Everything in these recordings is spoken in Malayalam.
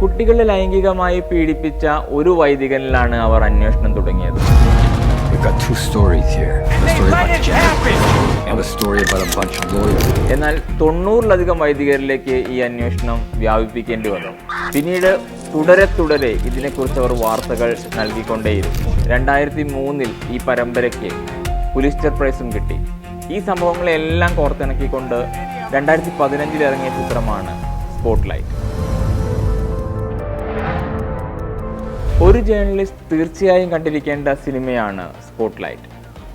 കുട്ടികളെ ലൈംഗികമായി പീഡിപ്പിച്ച ഒരു വൈദികനിലാണ് അവർ അന്വേഷണം തുടങ്ങിയത്. എന്നാൽ 90-ലധികം വൈദികരിലേക്ക് ഈ അന്വേഷണം വ്യാപിപ്പിക്കേണ്ടി വന്നു. പിന്നീട് തുടരെ ഇതിനെക്കുറിച്ച് അവർ വാർത്തകൾ നൽകിക്കൊണ്ടേയിരുന്നു. 2003-ൽ ഈ പരമ്പരയ്ക്ക് പുലിസ്റ്റർ പ്രൈസും കിട്ടി. ഈ സംഭവങ്ങളെല്ലാം കോർത്തിണക്കിക്കൊണ്ട് 2015-ൽ ഇറങ്ങിയ ചിത്രമാണ് സ്പോട്ട്ലൈറ്റ്. ഒരു ജേർണലിസ്റ്റ് തീർച്ചയായും കണ്ടിരിക്കേണ്ട സിനിമയാണ് സ്പോട്ട്ലൈറ്റ്.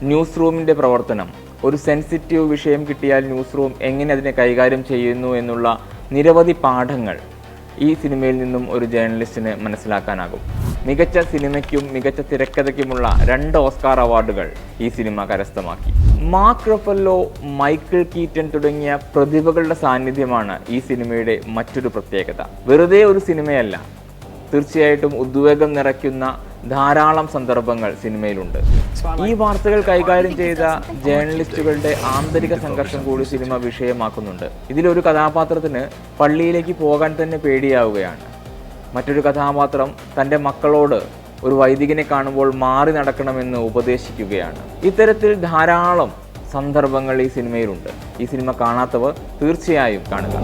ന്യൂസ് റൂമിൻ്റെ പ്രവർത്തനം, ഒരു സെൻസിറ്റീവ് വിഷയം കിട്ടിയാൽ ന്യൂസ് റൂം എങ്ങനെ അതിനെ കൈകാര്യം ചെയ്യുന്നു എന്നുള്ള നിരവധി പാഠങ്ങൾ ഈ സിനിമയിൽ നിന്നും ഒരു ജേർണലിസ്റ്റിന് മനസ്സിലാക്കാനാകും. മികച്ച സിനിമയ്ക്കും മികച്ച തിരക്കഥയ്ക്കുമുള്ള 2 ഓസ്കാർ അവാർഡുകൾ ഈ സിനിമ കരസ്ഥമാക്കി. മാർക്ക് റഫല്ലോ, മൈക്കിൾ കീറ്റൺ തുടങ്ങിയ പ്രതിഭകളുടെ സാന്നിധ്യമാണ് ഈ സിനിമയുടെ മറ്റൊരു പ്രത്യേകത. വെറുതെ ഒരു സിനിമയല്ല, തീർച്ചയായിട്ടും ഉദ്വേഗം നിറയ്ക്കുന്ന ധാരാളം സന്ദർഭങ്ങൾ സിനിമയിലുണ്ട്. ഈ വാർത്തകൾ കൈകാര്യം ചെയ്ത ജേർണലിസ്റ്റുകളുടെ ആന്തരിക സംഘർഷം കൂടി സിനിമ വിഷയമാക്കുന്നുണ്ട്. ഇതിലൊരു കഥാപാത്രത്തിന് പള്ളിയിലേക്ക് പോകാൻ തന്നെ പേടിയാവുകയാണ്. മറ്റൊരു കഥാപാത്രം തൻ്റെ മക്കളോട് ഒരു വൈദികനെ കാണുമ്പോൾ മാറി നടക്കണമെന്ന് ഉപദേശിക്കുകയാണ്. ഇത്തരത്തിൽ ധാരാളം സന്ദർഭങ്ങൾ ഈ സിനിമയിലുണ്ട്. ഈ സിനിമ കാണാത്തവർ തീർച്ചയായും കാണുക.